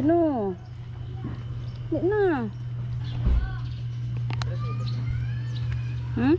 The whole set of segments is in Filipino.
No. Di na. Hmm?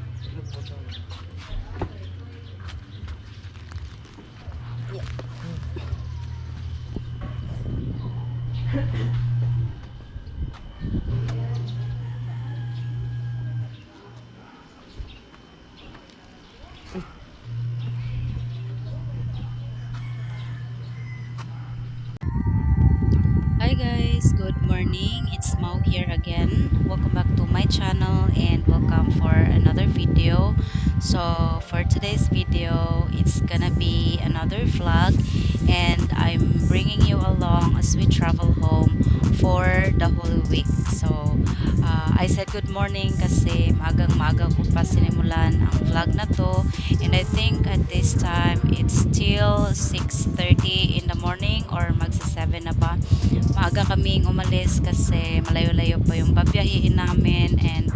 Hi guys, good morning. It's Mau here again. Welcome back to my channel and welcome for another video. So for today's video, it's gonna be another vlog and I'm bringing you along as we travel home for the Holy Week. So I said good morning kasi magang-maga ko pa sinimulan ang vlog na to, and I think at this time it's still 6:30 in the morning or magsa 7 na ba. Maaga kaming umalis kasi malayo-layo pa yung babiyahiin namin and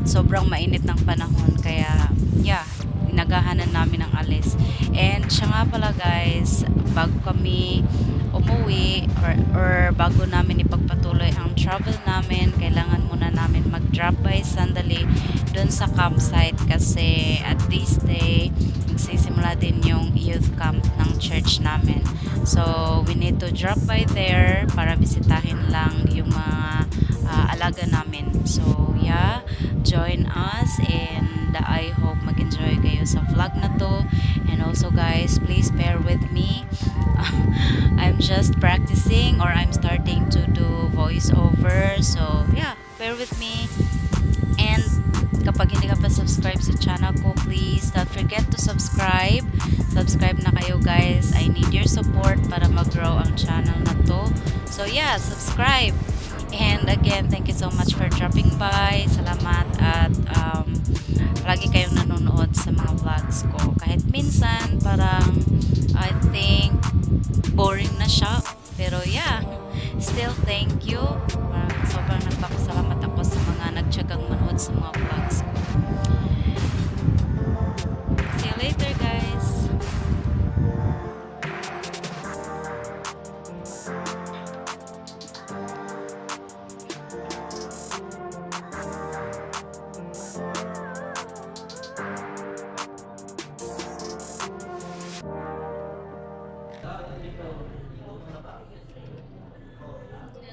sobrang mainit ng panahon, kaya yeah, inagahanan namin ang alis. And siya nga pala guys, bago kami umuwi or bago namin ipagpatuloy ang travel namin, kailangan muna namin mag-drop by sandali dun sa campsite kasi at this day magsisimula din yung youth camp ng church namin. So we need to drop by there para bisitahin lang yung mga alaga namin. So yeah, join us and I hope mag-enjoy kayo sa vlog na to. And also guys, please bear with me. I'm just practicing or I'm starting to do voiceover. So yeah, bear with me. And kapag hindi ka pa subscribe sa channel ko, please don't forget to subscribe. Subscribe na kayo guys. I need your support para mag-grow ang channel na to. So yeah, subscribe. And again, thank you so much for dropping by. Salamat at lagi kayong nanonood sa mga vlogs ko. Kahit minsan parang I think boring na siya. Pero yeah, still thank you. Sobrang nagpapasalamat ako sa mga nagtiyagang manood sa mga vlogs ko. See you later guys.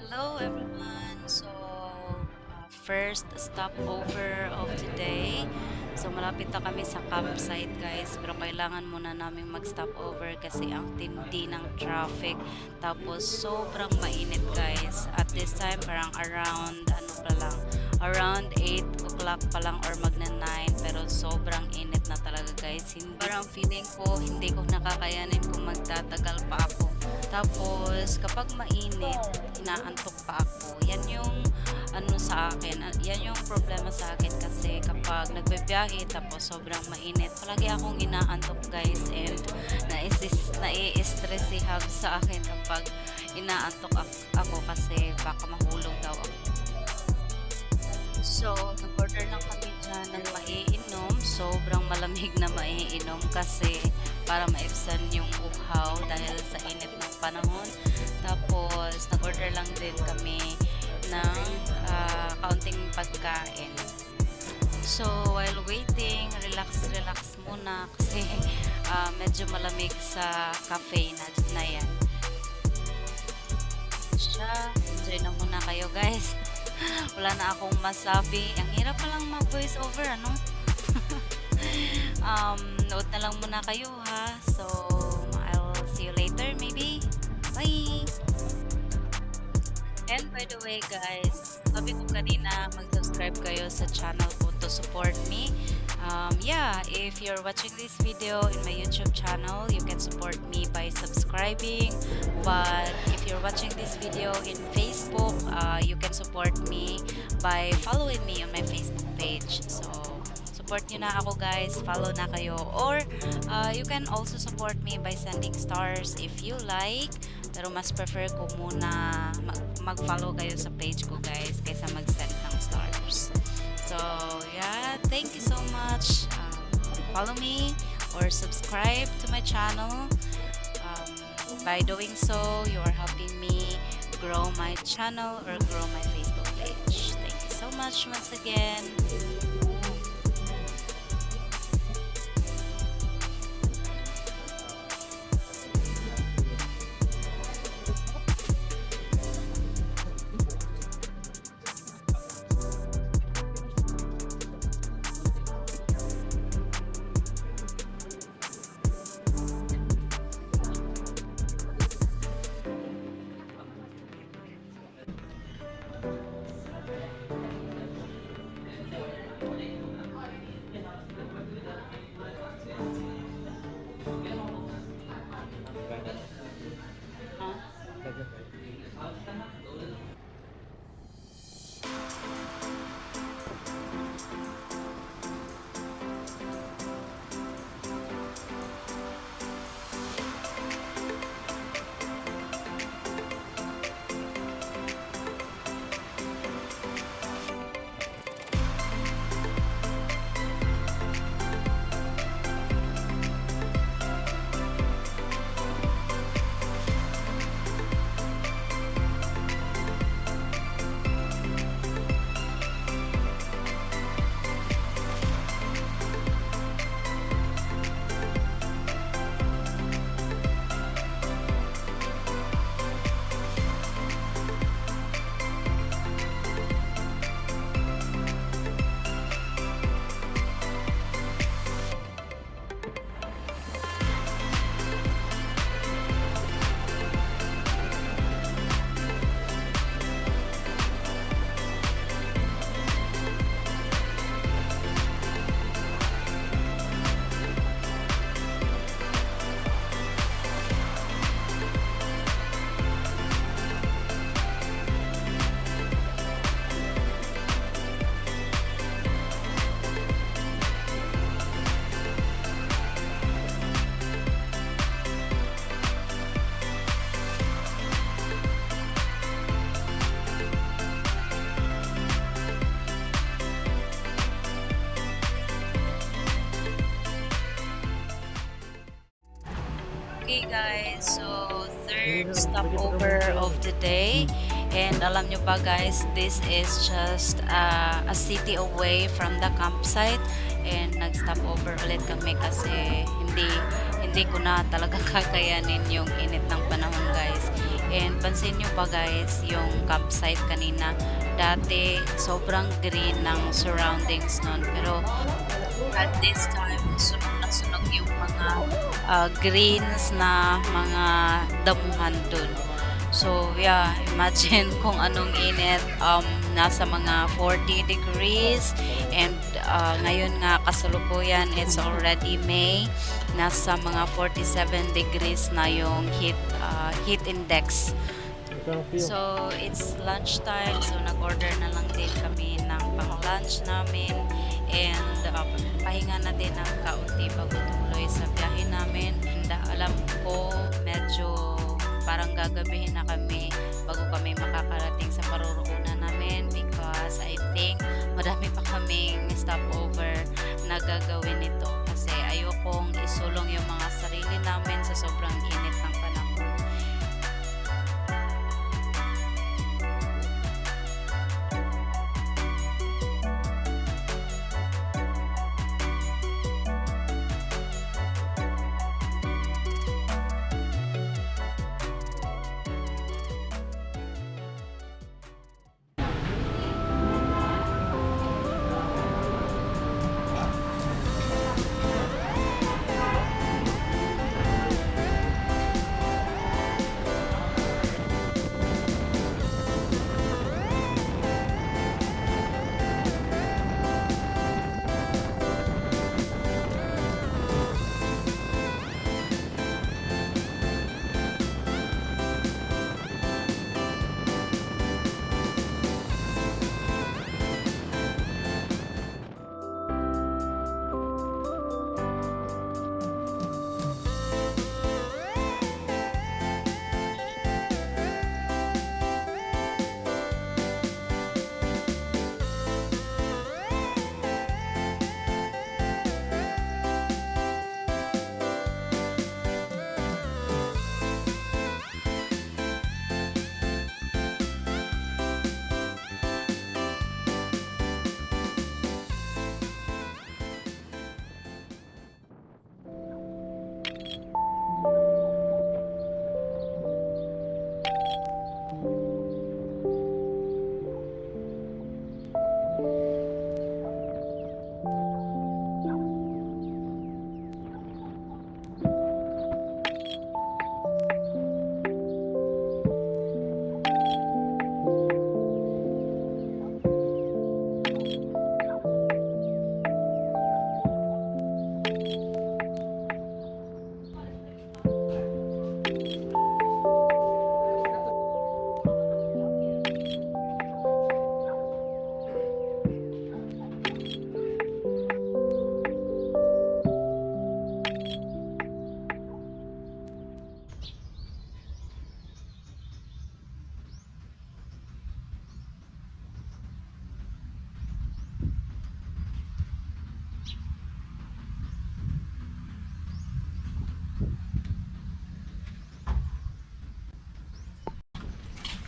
Hello everyone. So first stopover of today. So malapit na kami sa campsite guys, pero kailangan muna namin mag-stop over kasi ang tindi ng traffic, tapos sobrang mainit guys. At this time parang around around 8 o'clock pa lang or magna 9, pero sobrang init na talaga guys. Parang feeling ko hindi ko nakakayanin kung magtatagal pa ako. Tapos kapag mainit, inaantok pa ako. Yan yung ano sa akin, yan yung problema sa akin kasi kapag nagbibiyahe tapos sobrang mainit, palagi akong inaantok guys, and nai-stress si Hub sa akin kapag inaantok ako kasi baka mahulog daw ako. So, nag-order lang kami dyan ng maiinom. Sobrang malamig na maiinom kasi para maibsan yung uhaw dahil sa init ng panahon. Tapos, nag-order lang din kami ng kaunting pagkain. So, while waiting, relax muna kasi medyo malamig sa cafe na yan. Siya, enjoy na muna kayo guys. Wala na akong masabi. Ang hirap pa lang mag-voice over, ano? Note na lang muna kayo ha. So, I'll see you later maybe. Bye! And by the way guys, sabi ko kanina, mag-subscribe kayo sa channel ko to support me. Yeah, if you're watching this video in my YouTube channel, you can support me by subscribing. But if you're watching this video in Facebook, you can support me by following me on my Facebook page. So, support nyo na ako guys, follow na kayo. Or, you can also support me by sending stars if you like. Pero mas prefer ko muna mag-follow kayo sa page ko guys kaysa mag-send ng stars. So yeah, thank you so much. Follow me or subscribe to my channel. By doing so, you are helping me grow my channel or grow my Facebook page. Thank you so much once again. Okay guys, so third stopover of the day, and alam nyo ba guys, this is just a city away from the campsite, and nag-stop over ulit kami kasi hindi ko na talaga kakayanin yung init ng panahon guys. And pansin nyo ba guys, yung campsite kanina, dati sobrang green ng surroundings nun, pero at this time sunog na sunog yung mga greens na mga damuhan dun. So yeah, imagine kung anong init, nasa mga 40 degrees, and ngayon nga kasalukuyan it's already May, nasa mga 47 degrees na yung heat index. So it's lunchtime, so nag-order na lang din kami ng pang-lunch namin, and pahinga na din ng kaunti bago tumuloy sa biyahe namin. And alam ko medyo parang gagabihin na kami bago kami makakarating sa paruroonan namin, because I think marami pa kaming stopover na gagawin nito kasi ayokong isulong yung mga sarili namin sa sobrang init ng panahon.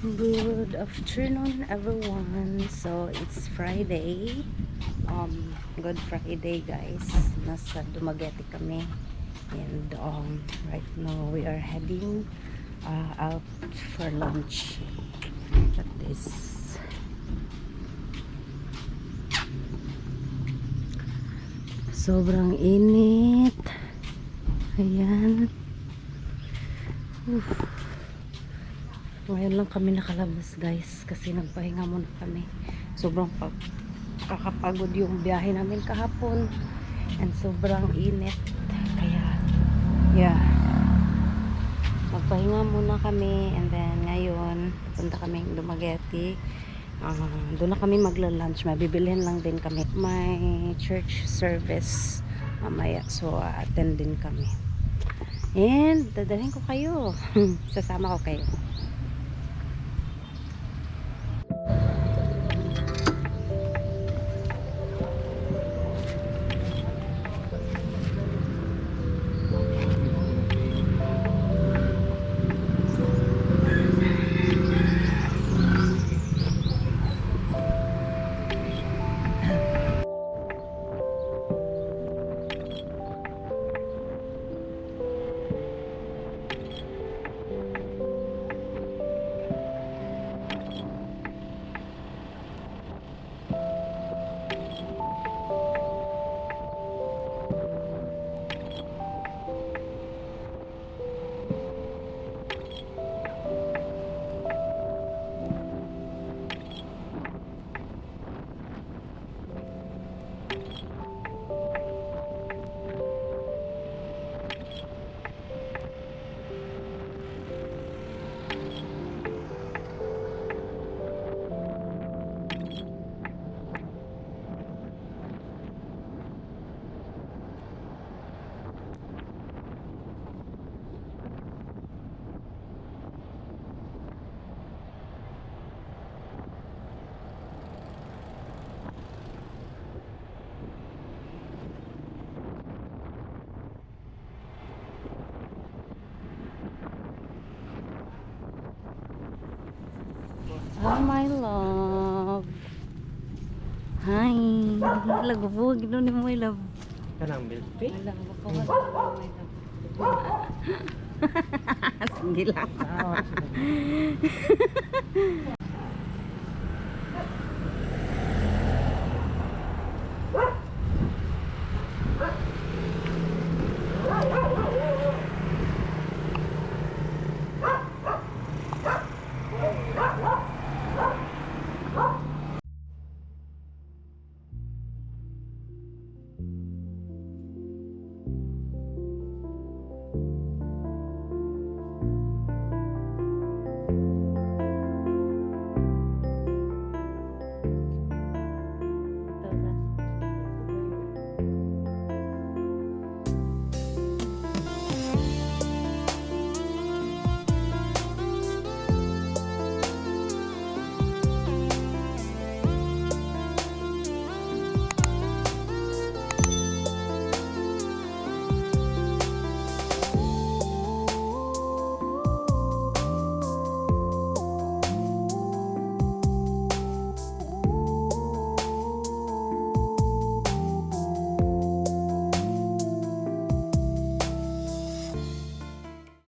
Good afternoon, everyone. So it's Friday. Good Friday, guys. Nasa Dumaguete kami, and right now we are heading out for lunch. At this, sobrang init. Ayan. Ngayon lang kami nakalabas, guys, kasi nagpahinga muna kami. Sobrang kakapagod yung biyahe namin kahapon, and sobrang init, kaya yeah, magpahinga muna kami. And then ngayon punta kami Dumaguete. Doon na kami magla-lunch. Mabibilhin lang din kami, may church service mamaya, so attend din kami, and dadalhin ko kayo. Sasama ko kayo. Oh, my love. Hi. Lagubog. Gino ni mo, my love. Kanang milk tea? My love. My love. Sige lang.